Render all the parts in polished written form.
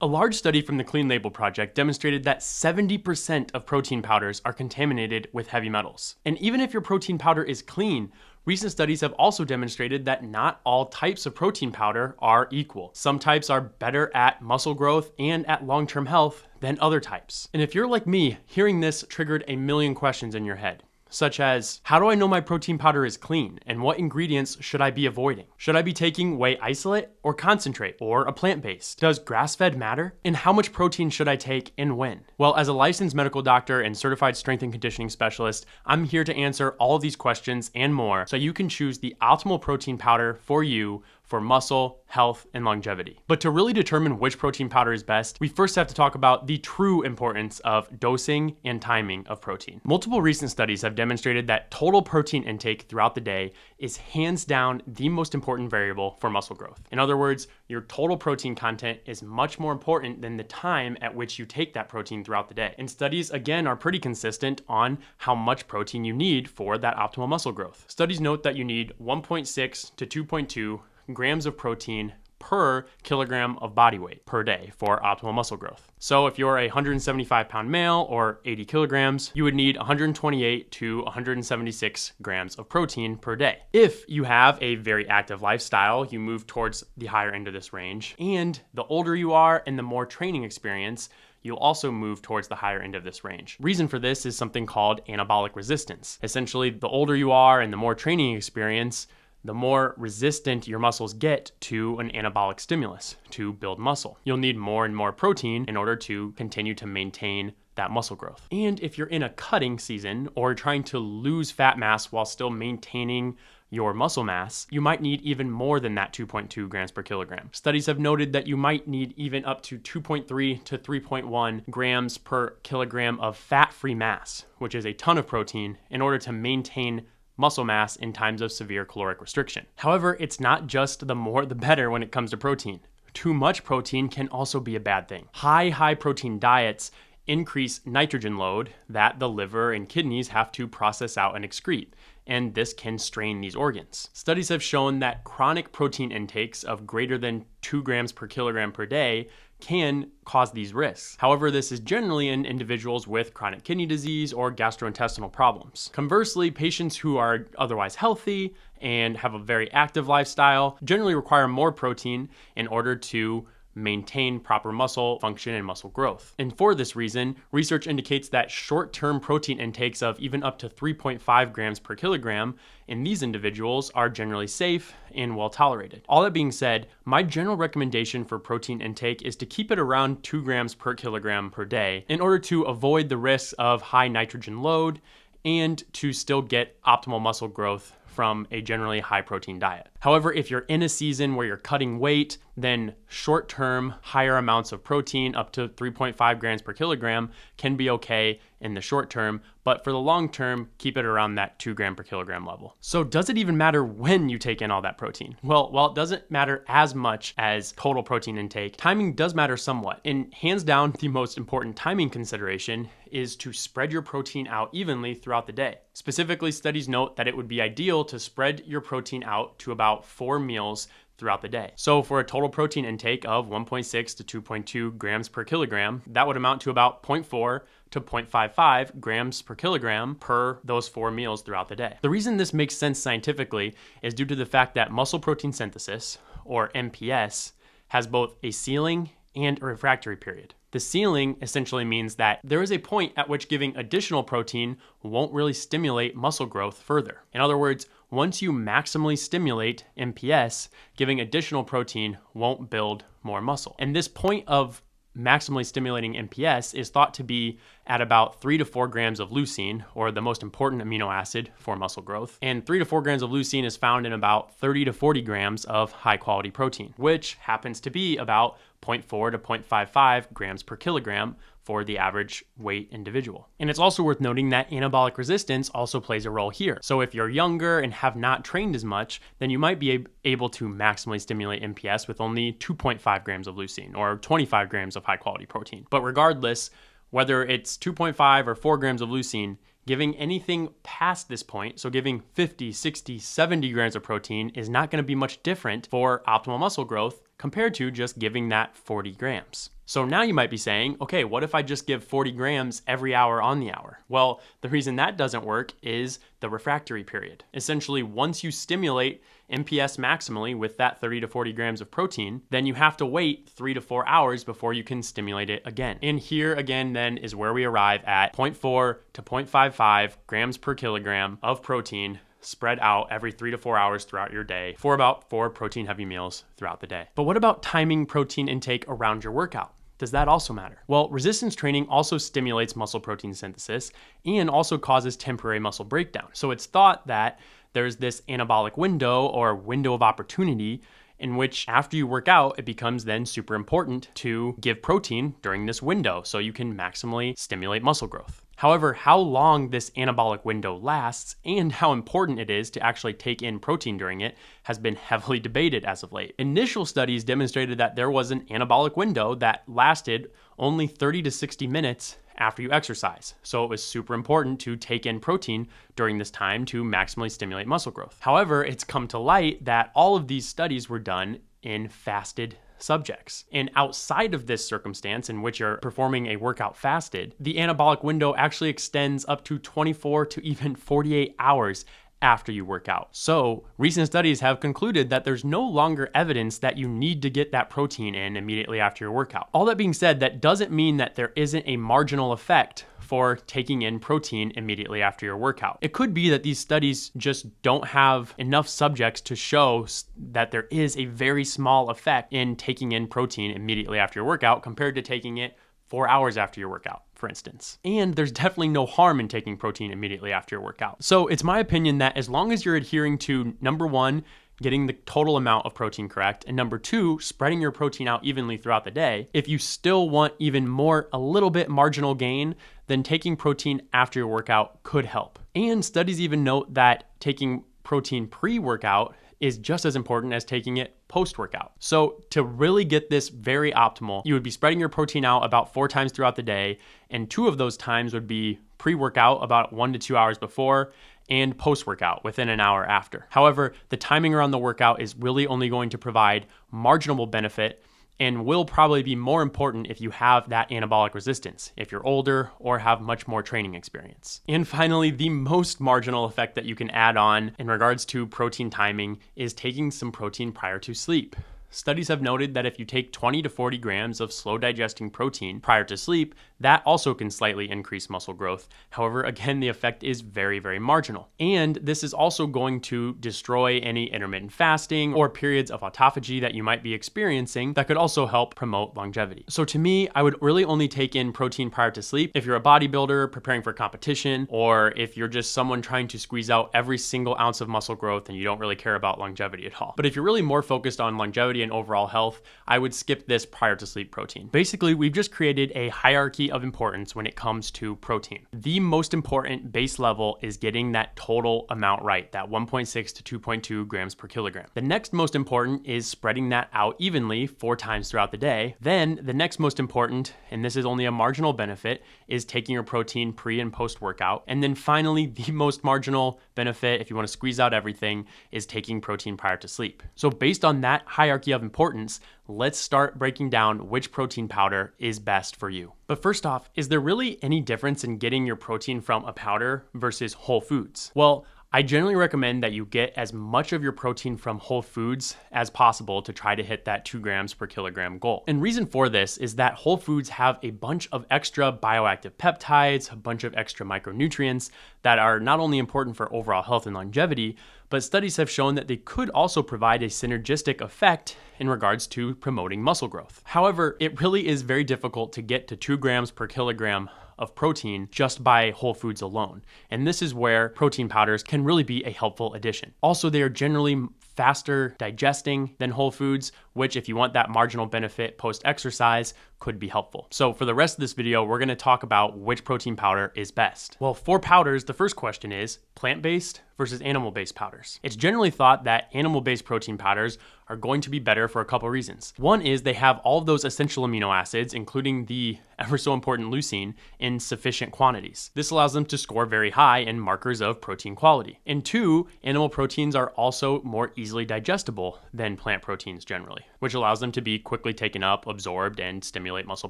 A large study from the Clean Label Project demonstrated that 70% of protein powders are contaminated with heavy metals. And even if your protein powder is clean, recent studies have also demonstrated that not all types of protein powder are equal. Some types are better at muscle growth and at long-term health than other types. And if you're like me, hearing this triggered a million questions in your head. Such as, how do I know my protein powder is clean, and what ingredients should I be avoiding? Should I be taking whey isolate or concentrate or a plant-based? Does grass-fed matter? And how much protein should I take and when? Well, as a licensed medical doctor and certified strength and conditioning specialist, I'm here to answer all of these questions and more so you can choose the optimal protein powder for you for muscle, health, and longevity. But to really determine which protein powder is best, we first have to talk about the true importance of dosing and timing of protein. Multiple recent studies have demonstrated that total protein intake throughout the day is hands down the most important variable for muscle growth. In other words, your total protein content is much more important than the time at which you take that protein throughout the day. And studies, again, are pretty consistent on how much protein you need for that optimal muscle growth. Studies note that you need 1.6 to 2.2 grams of protein per kilogram of body weight per day for optimal muscle growth. So if you're a 175-pound male or 80 kilograms, you would need 128 to 176 grams of protein per day. If you have a very active lifestyle, you move towards the higher end of this range. And the older you are and the more training experience, you'll also move towards the higher end of this range. Reason for this is something called anabolic resistance. Essentially, the older you are and the more training experience, the more resistant your muscles get to an anabolic stimulus to build muscle. You'll need more and more protein in order to continue to maintain that muscle growth. And if you're in a cutting season or trying to lose fat mass while still maintaining your muscle mass, you might need even more than that 2.2 grams per kilogram. Studies have noted that you might need even up to 2.3 to 3.1 grams per kilogram of fat-free mass, which is a ton of protein, in order to maintain muscle mass in times of severe caloric restriction. However, it's not just the more the better when it comes to protein. Too much protein can also be a bad thing. High protein diets increase nitrogen load that the liver and kidneys have to process out and excrete, and this can strain these organs. Studies have shown that chronic protein intakes of greater than 2 grams per kilogram per day can cause these risks. However, this is generally in individuals with chronic kidney disease or gastrointestinal problems. Conversely, patients who are otherwise healthy and have a very active lifestyle generally require more protein in order to maintain proper muscle function and muscle growth. And for this reason, research indicates that short-term protein intakes of even up to 3.5 grams per kilogram in these individuals are generally safe and well tolerated. All that being said, my general recommendation for protein intake is to keep it around 2 grams per kilogram per day in order to avoid the risks of high nitrogen load and to still get optimal muscle growth from a generally high protein diet. However, if you're in a season where you're cutting weight, then short-term higher amounts of protein up to 3.5 grams per kilogram can be okay in the short term, but for the long term, keep it around that 2 gram per kilogram level. So does it even matter when you take in all that protein? Well, while it doesn't matter as much as total protein intake, timing does matter somewhat. And hands down, the most important timing consideration is to spread your protein out evenly throughout the day. Specifically, studies note that it would be ideal to spread your protein out to about 4 meals throughout the day. So for a total protein intake of 1.6 to 2.2 grams per kilogram, that would amount to about 0.4 to 0.55 grams per kilogram per those 4 meals throughout the day. The reason this makes sense scientifically is due to the fact that muscle protein synthesis, or MPS, has both a ceiling and a refractory period. The ceiling essentially means that there is a point at which giving additional protein won't really stimulate muscle growth further. In other words, once you maximally stimulate MPS, giving additional protein won't build more muscle. And this point of maximally stimulating MPS is thought to be at about 3 to 4 grams of leucine, or the most important amino acid for muscle growth. And 3 to 4 grams of leucine is found in about 30 to 40 grams of high quality protein, which happens to be about 0.4 to 0.55 grams per kilogram for the average weight individual. And it's also worth noting that anabolic resistance also plays a role here. So if you're younger and have not trained as much, then you might be able to maximally stimulate MPS with only 2.5 grams of leucine or 25 grams of high quality protein. But regardless, whether it's 2.5 or 4 grams of leucine, giving anything past this point, so giving 50, 60, 70 grams of protein is not going to be much different for optimal muscle growth compared to just giving that 40 grams. So now you might be saying, okay, what if I just give 40 grams every hour on the hour? Well, the reason that doesn't work is the refractory period. Essentially, once you stimulate MPS maximally with that 30 to 40 grams of protein, then you have to wait 3 to 4 hours before you can stimulate it again. And here again then is where we arrive at 0.4 to 0.55 grams per kilogram of protein spread out every 3 to 4 hours throughout your day for about 4 protein heavy meals throughout the day. But what about timing protein intake around your workout? Does that also matter? Well, resistance training also stimulates muscle protein synthesis and also causes temporary muscle breakdown. So it's thought that there's this anabolic window or window of opportunity in which after you work out, it becomes then super important to give protein during this window so you can maximally stimulate muscle growth. However, how long this anabolic window lasts and how important it is to actually take in protein during it has been heavily debated as of late. Initial studies demonstrated that there was an anabolic window that lasted only 30 to 60 minutes after you exercise. So it was super important to take in protein during this time to maximally stimulate muscle growth. However, it's come to light that all of these studies were done in fasted subjects. And outside of this circumstance in which you're performing a workout fasted, the anabolic window actually extends up to 24 to even 48 hours after you work out. So recent studies have concluded that there's no longer evidence that you need to get that protein in immediately after your workout. All that being said, that doesn't mean that there isn't a marginal effect for taking in protein immediately after your workout. It could be that these studies just don't have enough subjects to show that there is a very small effect in taking in protein immediately after your workout compared to taking it 4 hours after your workout, for instance. And there's definitely no harm in taking protein immediately after your workout. So it's my opinion that as long as you're adhering to, number one, getting the total amount of protein correct, and number two, spreading your protein out evenly throughout the day, if you still want even more, a little bit marginal gain, then taking protein after your workout could help. And studies even note that taking protein pre-workout is just as important as taking it post-workout. So to really get this very optimal, you would be spreading your protein out about 4 times throughout the day, and 2 of those times would be pre-workout about 1 to 2 hours before, and post-workout within an hour after. However, the timing around the workout is really only going to provide marginal benefit and will probably be more important if you have that anabolic resistance, if you're older or have much more training experience. And finally, the most marginal effect that you can add on in regards to protein timing is taking some protein prior to sleep. Studies have noted that if you take 20 to 40 grams of slow digesting protein prior to sleep, that also can slightly increase muscle growth. However, again, the effect is very, very marginal. And this is also going to destroy any intermittent fasting or periods of autophagy that you might be experiencing that could also help promote longevity. So to me, I would really only take in protein prior to sleep if you're a bodybuilder preparing for competition, or if you're just someone trying to squeeze out every single ounce of muscle growth and you don't really care about longevity at all. But if you're really more focused on longevity and overall health, I would skip this prior to sleep protein. Basically, we've just created a hierarchy of importance when it comes to protein. The most important base level is getting that total amount right, that 1.6 to 2.2 grams per kilogram. The next most important is spreading that out evenly 4 times throughout the day. Then the next most important, and this is only a marginal benefit, is taking your protein pre and post workout. And then finally, the most marginal benefit, if you want to squeeze out everything, is taking protein prior to sleep. So based on that hierarchy of importance, let's start breaking down which protein powder is best for you. But first off, is there really any difference in getting your protein from a powder versus whole foods? Well, I generally recommend that you get as much of your protein from whole foods as possible to try to hit that 2 grams per kilogram goal. And reason for this is that whole foods have a bunch of extra bioactive peptides, a bunch of extra micronutrients that are not only important for overall health and longevity, but studies have shown that they could also provide a synergistic effect in regards to promoting muscle growth. However, it really is very difficult to get to 2 grams per kilogram of protein just by whole foods alone. And this is where protein powders can really be a helpful addition. Also, they are generally faster digesting than whole foods, which if you want that marginal benefit post-exercise could be helpful. So for the rest of this video, we're gonna talk about which protein powder is best. Well, for powders, the first question is plant-based versus animal-based powders. It's generally thought that animal-based protein powders are going to be better for a couple reasons. One is they have all of those essential amino acids, including the ever so important leucine, in sufficient quantities. This allows them to score very high in markers of protein quality. And 2, animal proteins are also more easily digestible than plant proteins generally. which allows them to be quickly taken up, absorbed, and stimulate muscle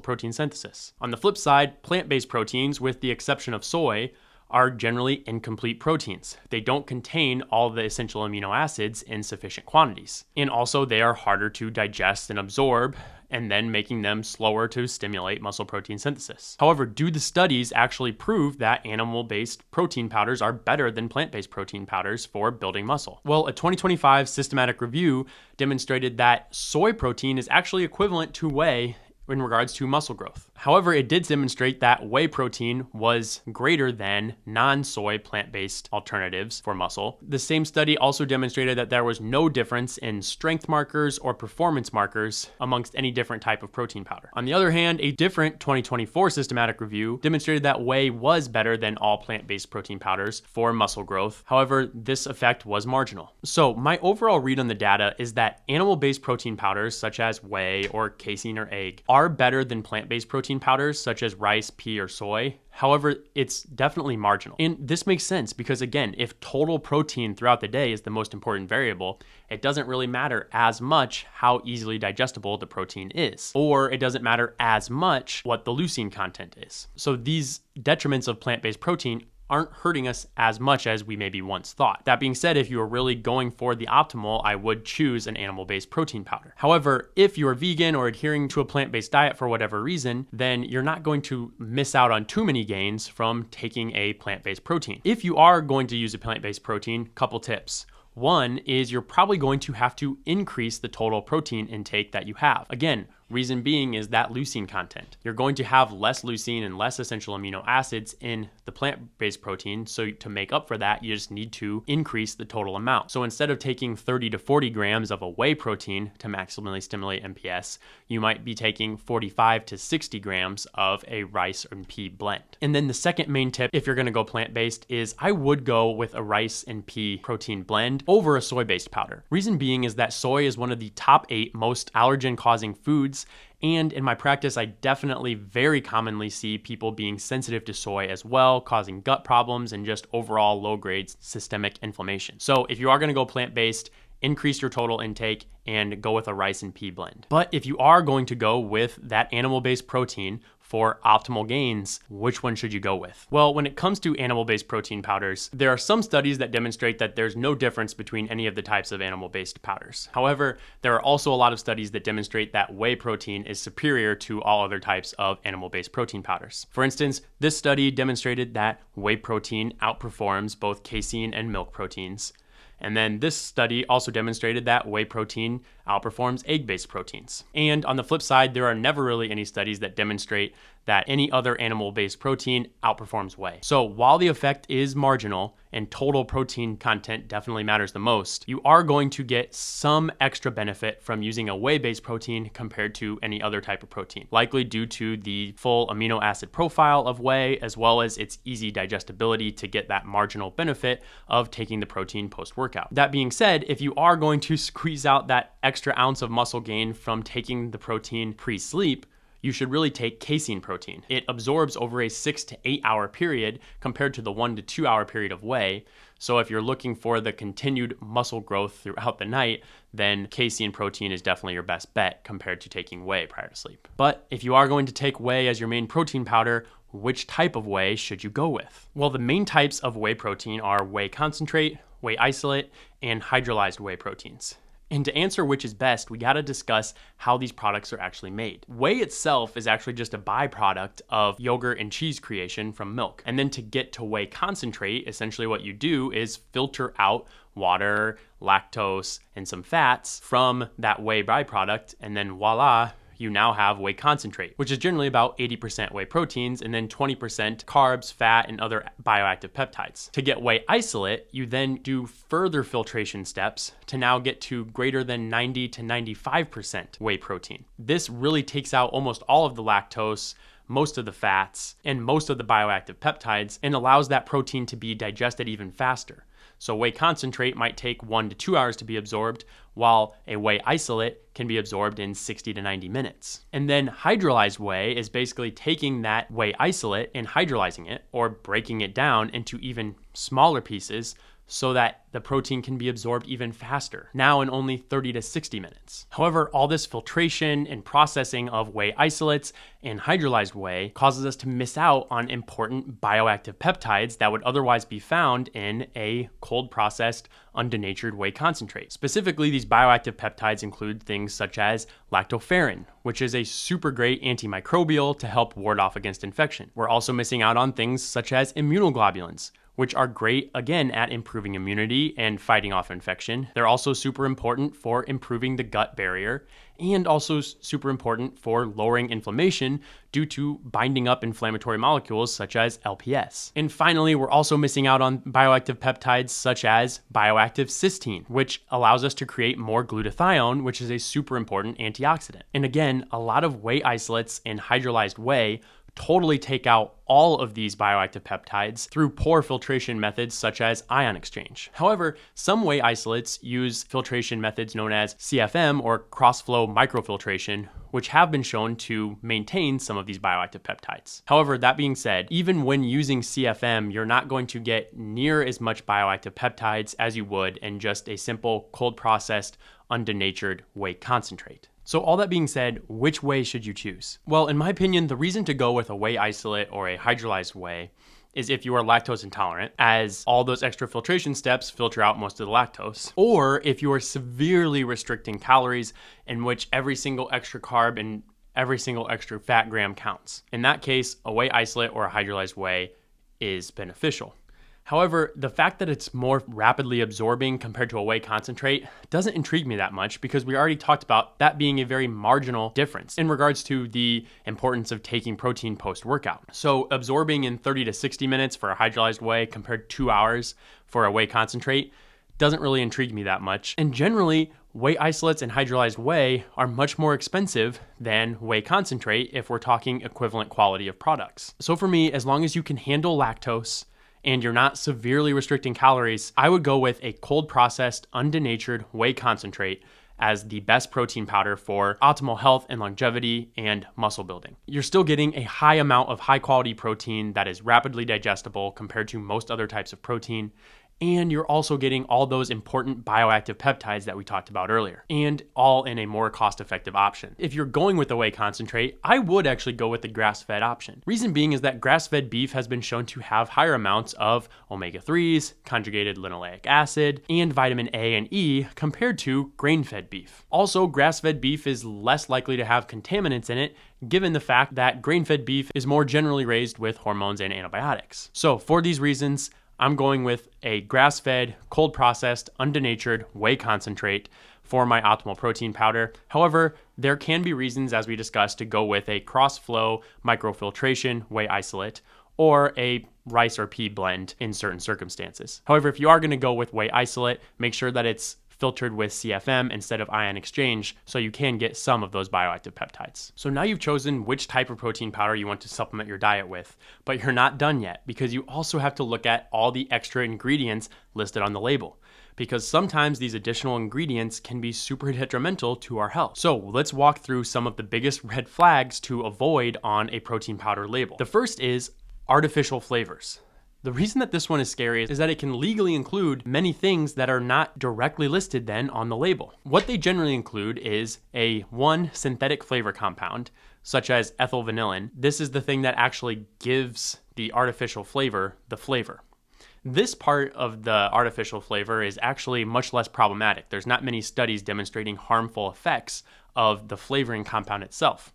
protein synthesis. On the flip side, plant-based proteins, with the exception of soy, are generally incomplete proteins. They don't contain all the essential amino acids in sufficient quantities. And also, they are harder to digest and absorb, and then making them slower to stimulate muscle protein synthesis. However, do the studies actually prove that animal-based protein powders are better than plant-based protein powders for building muscle? Well, a 2025 systematic review demonstrated that soy protein is actually equivalent to whey in regards to muscle growth. However, it did demonstrate that whey protein was greater than non-soy plant-based alternatives for muscle. The same study also demonstrated that there was no difference in strength markers or performance markers amongst any different type of protein powder. On the other hand, a different 2024 systematic review demonstrated that whey was better than all plant-based protein powders for muscle growth. However, this effect was marginal. So my overall read on the data is that animal-based protein powders such as whey or casein or egg are better than plant-based protein powders such as rice, pea, or soy. However, it's definitely marginal. And this makes sense because, again, if total protein throughout the day is the most important variable, it doesn't really matter as much how easily digestible the protein is, or it doesn't matter as much what the leucine content is. So these detriments of plant-based protein aren't hurting us as much as we maybe once thought. That being said, if you are really going for the optimal, I would choose an animal-based protein powder. However, if you're vegan or adhering to a plant-based diet for whatever reason, then you're not going to miss out on too many gains from taking a plant-based protein. If you are going to use a plant-based protein, couple tips. One is you're probably going to have to increase the total protein intake that you have. Again, reason being is that leucine content. You're going to have less leucine and less essential amino acids in the plant-based protein. So to make up for that, you just need to increase the total amount. So instead of taking 30 to 40 grams of a whey protein to maximally stimulate MPS, you might be taking 45 to 60 grams of a rice and pea blend. And then the second main tip, if you're going to go plant-based, is I would go with a rice and pea protein blend over a soy-based powder. Reason being is that soy is one of the top 8 most allergen-causing foods. And in my practice, I definitely very commonly see people being sensitive to soy as well, causing gut problems and just overall low-grade systemic inflammation. So if you are going to go plant-based, increase your total intake and go with a rice and pea blend. But if you are going to go with that animal-based protein for optimal gains, which one should you go with? Well, when it comes to animal-based protein powders, there are some studies that demonstrate that there's no difference between any of the types of animal-based powders. However, there are also a lot of studies that demonstrate that whey protein is superior to all other types of animal-based protein powders. For instance, this study demonstrated that whey protein outperforms both casein and milk proteins. And then this study also demonstrated that whey protein outperforms egg-based proteins. And on the flip side, there are never really any studies that demonstrate that any other animal-based protein outperforms whey. So while the effect is marginal and total protein content definitely matters the most, you are going to get some extra benefit from using a whey-based protein compared to any other type of protein, likely due to the full amino acid profile of whey, as well as its easy digestibility to get that marginal benefit of taking the protein post-workout. That being said, if you are going to squeeze out that extra ounce of muscle gain from taking the protein pre-sleep, you should really take casein protein. It absorbs over a 6 to 8 hour period compared to the 1 to 2 hour period of whey. So if you're looking for the continued muscle growth throughout the night, then casein protein is definitely your best bet compared to taking whey prior to sleep. But if you are going to take whey as your main protein powder, which type of whey should you go with? Well, the main types of whey protein are whey concentrate, whey isolate, and hydrolyzed whey proteins. And to answer which is best, we gotta discuss how these products are actually made. Whey itself is actually just a byproduct of yogurt and cheese creation from milk. And then to get to whey concentrate, essentially what you do is filter out water, lactose, and some fats from that whey byproduct, and then voila, you now have whey concentrate, which is generally about 80% whey proteins and then 20% carbs, fat, and other bioactive peptides. To get whey isolate, you then do further filtration steps to now get to greater than 90 to 95% whey protein. This really takes out almost all of the lactose, most of the fats, and most of the bioactive peptides, and allows that protein to be digested even faster. So whey concentrate might take 1 to 2 hours to be absorbed, while a whey isolate can be absorbed in 60 to 90 minutes. And then hydrolyzed whey is basically taking that whey isolate and hydrolyzing it, or breaking it down into even smaller pieces so that the protein can be absorbed even faster, now in only 30 to 60 minutes. However, all this filtration and processing of whey isolates and hydrolyzed whey causes us to miss out on important bioactive peptides that would otherwise be found in a cold processed, undenatured whey concentrate. Specifically, these bioactive peptides include things such as lactoferrin, which is a super great antimicrobial to help ward off against infection. We're also missing out on things such as immunoglobulins, which are great, again, at improving immunity and fighting off infection. They're also super important for improving the gut barrier and also super important for lowering inflammation due to binding up inflammatory molecules such as LPS. And finally, we're also missing out on bioactive peptides such as bioactive cysteine, which allows us to create more glutathione, which is a super important antioxidant. And again, a lot of whey isolates and hydrolyzed whey totally take out all of these bioactive peptides through poor filtration methods such as ion exchange. However, some whey isolates use filtration methods known as CFM or cross-flow microfiltration, which have been shown to maintain some of these bioactive peptides. However, that being said, even when using CFM, you're not going to get near as much bioactive peptides as you would in just a simple cold processed, undenatured whey concentrate. So all that being said, which whey should you choose? Well, in my opinion, the reason to go with a whey isolate or a hydrolyzed whey is if you are lactose intolerant, as all those extra filtration steps filter out most of the lactose. Or if you are severely restricting calories, in which every single extra carb and every single extra fat gram counts. In that case, a whey isolate or a hydrolyzed whey is beneficial. However, the fact that it's more rapidly absorbing compared to a whey concentrate doesn't intrigue me that much because we already talked about that being a very marginal difference in regards to the importance of taking protein post-workout. So absorbing in 30 to 60 minutes for a hydrolyzed whey compared to 2 hours for a whey concentrate doesn't really intrigue me that much. And generally, whey isolates and hydrolyzed whey are much more expensive than whey concentrate if we're talking equivalent quality of products. So for me, as long as you can handle lactose, and you're not severely restricting calories, I would go with a cold processed, undenatured whey concentrate as the best protein powder for optimal health and longevity and muscle building. You're still getting a high amount of high quality protein that is rapidly digestible compared to most other types of protein. And you're also getting all those important bioactive peptides that we talked about earlier, and all in a more cost-effective option. If you're going with the whey concentrate, I would actually go with the grass-fed option. Reason being is that grass-fed beef has been shown to have higher amounts of omega-3s, conjugated linoleic acid, and vitamin A and E compared to grain-fed beef. Also, grass-fed beef is less likely to have contaminants in it, given the fact that grain-fed beef is more generally raised with hormones and antibiotics. So for these reasons, I'm going with a grass-fed, cold-processed, undenatured whey concentrate for my optimal protein powder. However, there can be reasons, as we discussed, to go with a cross-flow microfiltration whey isolate or a rice or pea blend in certain circumstances. However, if you are going to go with whey isolate, make sure that it's filtered with CFM instead of ion exchange so you can get some of those bioactive peptides. So now you've chosen which type of protein powder you want to supplement your diet with, but you're not done yet because you also have to look at all the extra ingredients listed on the label, because sometimes these additional ingredients can be super detrimental to our health. So let's walk through some of the biggest red flags to avoid on a protein powder label. The first is artificial flavors. The reason that this one is scary is that it can legally include many things that are not directly listed then on the label. What they generally include is one synthetic flavor compound, such as ethyl vanillin. This is the thing that actually gives the artificial flavor the flavor. This part of the artificial flavor is actually much less problematic. There's not many studies demonstrating harmful effects of the flavoring compound itself.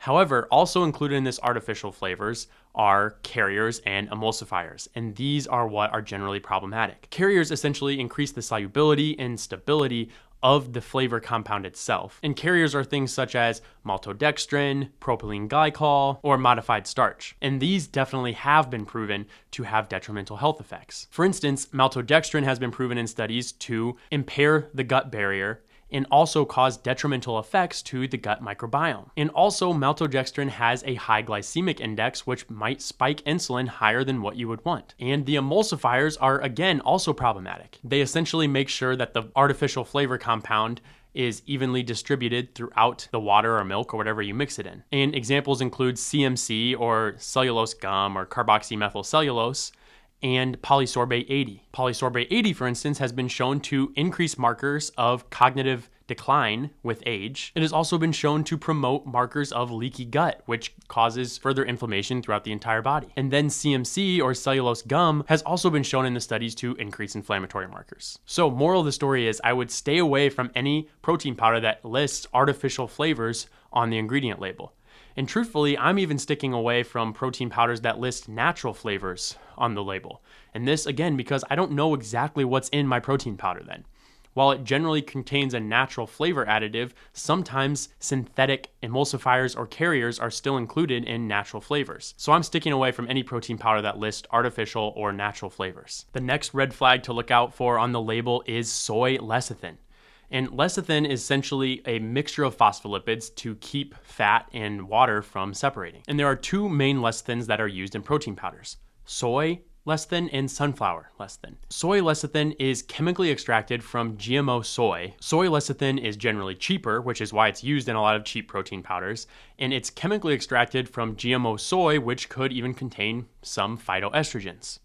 However, also included in this artificial flavors are carriers and emulsifiers, and these are what are generally problematic. Carriers essentially increase the solubility and stability of the flavor compound itself, and carriers are things such as maltodextrin, propylene glycol, or modified starch, and these definitely have been proven to have detrimental health effects. For instance, maltodextrin has been proven in studies to impair the gut barrier and also cause detrimental effects to the gut microbiome. And also, maltodextrin has a high glycemic index, which might spike insulin higher than what you would want. And the emulsifiers are, again, also problematic. They essentially make sure that the artificial flavor compound is evenly distributed throughout the water or milk or whatever you mix it in. And examples include CMC or cellulose gum or carboxymethylcellulose, and polysorbate 80. Polysorbate 80, for instance, has been shown to increase markers of cognitive decline with age. It has also been shown to promote markers of leaky gut, which causes further inflammation throughout the entire body. And then CMC, or cellulose gum, has also been shown in the studies to increase inflammatory markers. So moral of the story is I would stay away from any protein powder that lists artificial flavors on the ingredient label. And truthfully, I'm even sticking away from protein powders that list natural flavors on the label. And this, again, because I don't know exactly what's in my protein powder then. While it generally contains a natural flavor additive, sometimes synthetic emulsifiers or carriers are still included in natural flavors. So I'm sticking away from any protein powder that lists artificial or natural flavors. The next red flag to look out for on the label is soy lecithin. And lecithin is essentially a mixture of phospholipids to keep fat and water from separating. And there are two main lecithins that are used in protein powders: soy lecithin and sunflower lecithin. Soy lecithin is chemically extracted from GMO soy. Soy lecithin is generally cheaper, which is why it's used in a lot of cheap protein powders, and it's chemically extracted from GMO soy, which could even contain some phytoestrogens.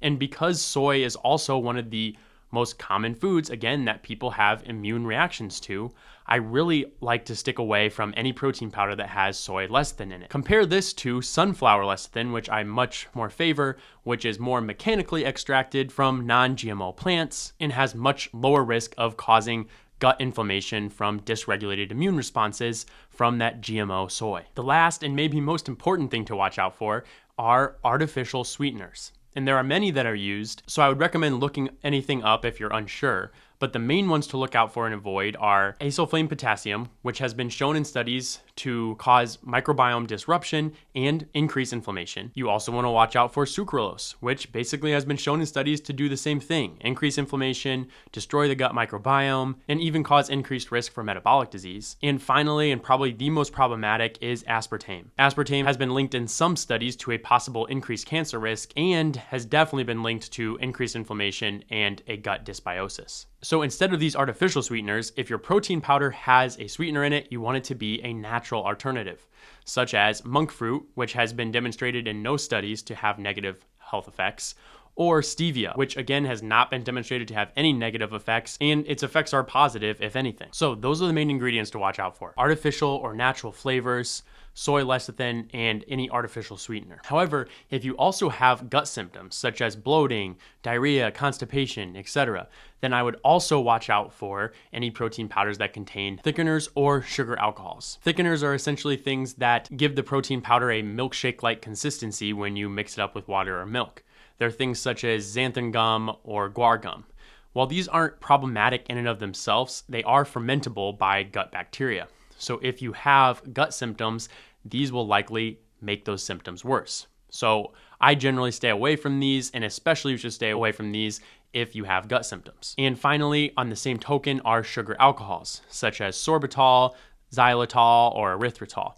And because soy is also one of the most common foods, again, that people have immune reactions to, I really like to stick away from any protein powder that has soy lecithin in it. Compare this to sunflower lecithin, which I much more favor, which is more mechanically extracted from non-GMO plants and has much lower risk of causing gut inflammation from dysregulated immune responses from that GMO soy. The last and maybe most important thing to watch out for are artificial sweeteners. And there are many that are used, so I would recommend looking anything up if you're unsure. But the main ones to look out for and avoid are asulfame potassium, which has been shown in studies to cause microbiome disruption and increase inflammation. You also want to watch out for sucralose, which basically has been shown in studies to do the same thing: increase inflammation, destroy the gut microbiome, and even cause increased risk for metabolic disease. And finally, and probably the most problematic, is aspartame. Aspartame has been linked in some studies to a possible increased cancer risk and has definitely been linked to increased inflammation and a gut dysbiosis. So instead of these artificial sweeteners, if your protein powder has a sweetener in it, you want it to be a natural alternative, such as monk fruit, which has been demonstrated in no studies to have negative health effects, or stevia, which again has not been demonstrated to have any negative effects, and its effects are positive, if anything. So those are the main ingredients to watch out for: artificial or natural flavors, soy lecithin, and any artificial sweetener. However, if you also have gut symptoms such as bloating, diarrhea, constipation, etc., then I would also watch out for any protein powders that contain thickeners or sugar alcohols. Thickeners are essentially things that give the protein powder a milkshake-like consistency when you mix it up with water or milk. They're things such as xanthan gum or guar gum. While these aren't problematic in and of themselves, they are fermentable by gut bacteria. So if you have gut symptoms, these will likely make those symptoms worse. So I generally stay away from these, and especially you should stay away from these if you have gut symptoms. And finally, on the same token, are sugar alcohols, such as sorbitol, xylitol, or erythritol.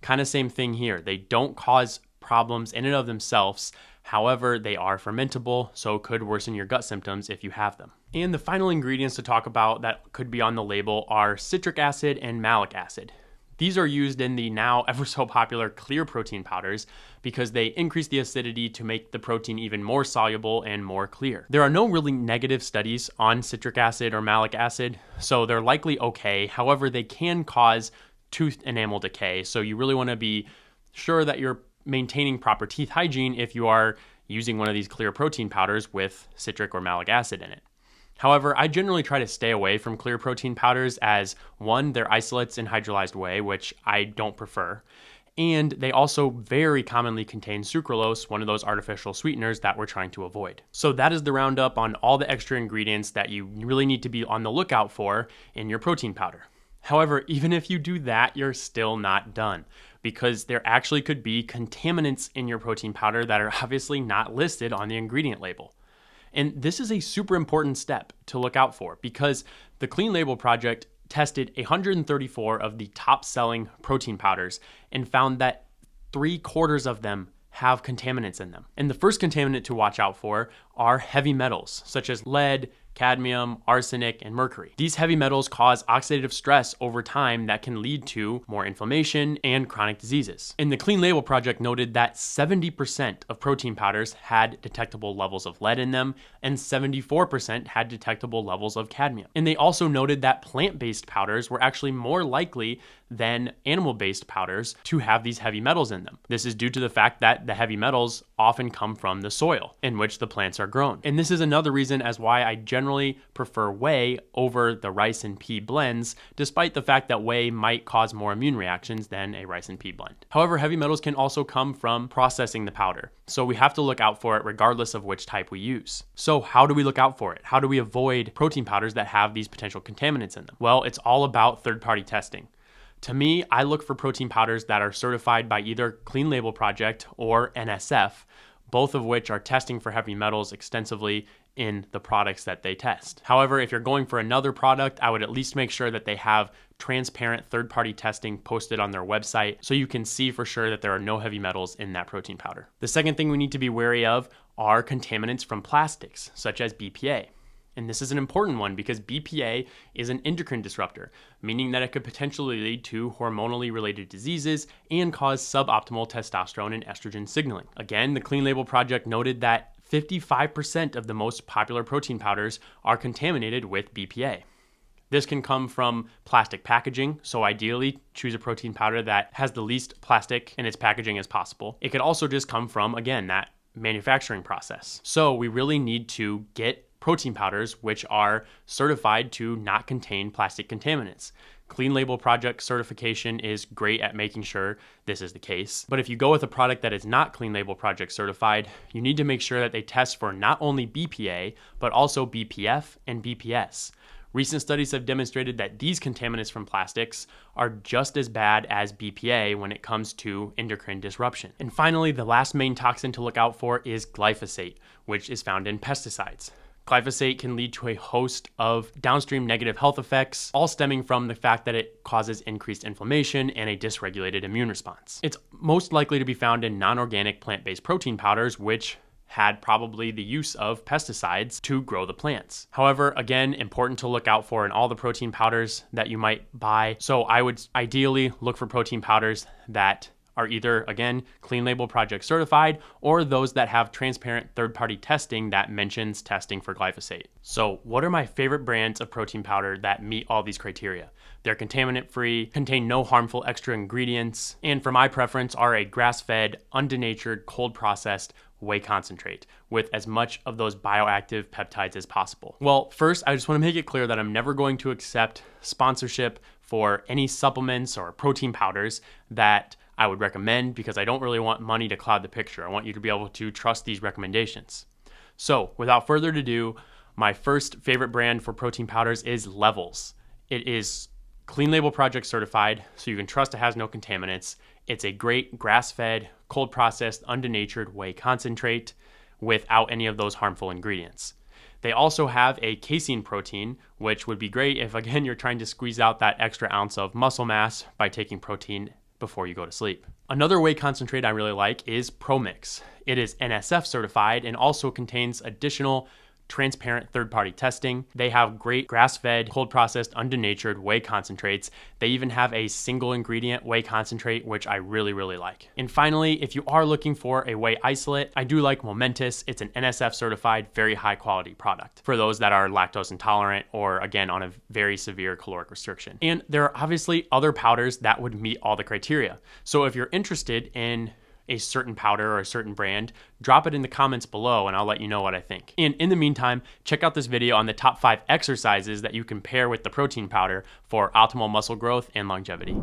Kind of same thing here. They don't cause problems in and of themselves. However, they are fermentable, so it could worsen your gut symptoms if you have them. And the final ingredients to talk about that could be on the label are citric acid and malic acid. These are used in the now ever so popular clear protein powders because they increase the acidity to make the protein even more soluble and more clear. There are no really negative studies on citric acid or malic acid, so they're likely okay. However, they can cause tooth enamel decay, so you really want to be sure that you're maintaining proper teeth hygiene if you are using one of these clear protein powders with citric or malic acid in it. However, I generally try to stay away from clear protein powders as, one, they're isolates in hydrolyzed whey, which I don't prefer, and they also very commonly contain sucralose, one of those artificial sweeteners that we're trying to avoid. So that is the roundup on all the extra ingredients that you really need to be on the lookout for in your protein powder. However, even if you do that, you're still not done, because there actually could be contaminants in your protein powder that are obviously not listed on the ingredient label. And this is a super important step to look out for because the Clean Label Project tested 134 of the top selling protein powders and found that 3/4 of them have contaminants in them. And the first contaminant to watch out for are heavy metals such as lead, cadmium, arsenic, and mercury. These heavy metals cause oxidative stress over time that can lead to more inflammation and chronic diseases. And the Clean Label Project noted that 70% of protein powders had detectable levels of lead in them, and 74% had detectable levels of cadmium. And they also noted that plant-based powders were actually more likely than animal-based powders to have these heavy metals in them. This is due to the fact that the heavy metals often come from the soil in which the plants are grown. And this is another reason as why I generally prefer whey over the rice and pea blends, despite the fact that whey might cause more immune reactions than a rice and pea blend. However, heavy metals can also come from processing the powder, so we have to look out for it regardless of which type we use. So how do we look out for it? How do we avoid protein powders that have these potential contaminants in them? Well, it's all about third-party testing. To me, I look for protein powders that are certified by either Clean Label Project or NSF, both of which are testing for heavy metals extensively in the products that they test. However, if you're going for another product, I would at least make sure that they have transparent third-party testing posted on their website so you can see for sure that there are no heavy metals in that protein powder. The second thing we need to be wary of are contaminants from plastics, such as BPA. And this is an important one because BPA is an endocrine disruptor, meaning that it could potentially lead to hormonally related diseases and cause suboptimal testosterone and estrogen signaling. Again, the Clean Label Project noted that 55% of the most popular protein powders are contaminated with BPA. This can come from plastic packaging, so ideally choose a protein powder that has the least plastic in its packaging as possible. It could also just come from, again, that manufacturing process. So we really need to get protein powders which are certified to not contain plastic contaminants. Clean Label Project certification is great at making sure this is the case. But if you go with a product that is not Clean Label Project certified, you need to make sure that they test for not only BPA, but also BPF and BPS. Recent studies have demonstrated that these contaminants from plastics are just as bad as BPA when it comes to endocrine disruption. And finally, the last main toxin to look out for is glyphosate, which is found in pesticides. Glyphosate can lead to a host of downstream negative health effects, all stemming from the fact that it causes increased inflammation and a dysregulated immune response. It's most likely to be found in non-organic plant-based protein powders, which had probably the use of pesticides to grow the plants. However, again, important to look out for in all the protein powders that you might buy. So I would ideally look for protein powders that are either, again, Clean Label Project certified or those that have transparent third-party testing that mentions testing for glyphosate. So what are my favorite brands of protein powder that meet all these criteria? They're contaminant-free, contain no harmful extra ingredients, and for my preference are a grass-fed, undenatured, cold-processed whey concentrate with as much of those bioactive peptides as possible. Well, first, I just want to make it clear that I'm never going to accept sponsorship for any supplements or protein powders that I would recommend because I don't really want money to cloud the picture. I want you to be able to trust these recommendations. So without further ado, my first favorite brand for protein powders is Levels. It is Clean Label Project certified, so you can trust it has no contaminants. It's a great grass-fed, cold-processed, undenatured whey concentrate without any of those harmful ingredients. They also have a casein protein, which would be great if, again, you're trying to squeeze out that extra ounce of muscle mass by taking protein before you go to sleep. Another whey concentrate I really like is ProMix. It is NSF certified and also contains additional transparent third-party testing. They have great grass-fed, cold-processed, undenatured whey concentrates. They even have a single ingredient whey concentrate, which I really, really like. And finally, if you are looking for a whey isolate, I do like Momentous. It's an NSF certified, very high quality product for those that are lactose intolerant or, again, on a very severe caloric restriction. And there are obviously other powders that would meet all the criteria. So if you're interested in a certain powder or a certain brand, drop it in the comments below and I'll let you know what I think. And in the meantime, check out this video on the top 5 exercises that you can pair with the protein powder for optimal muscle growth and longevity.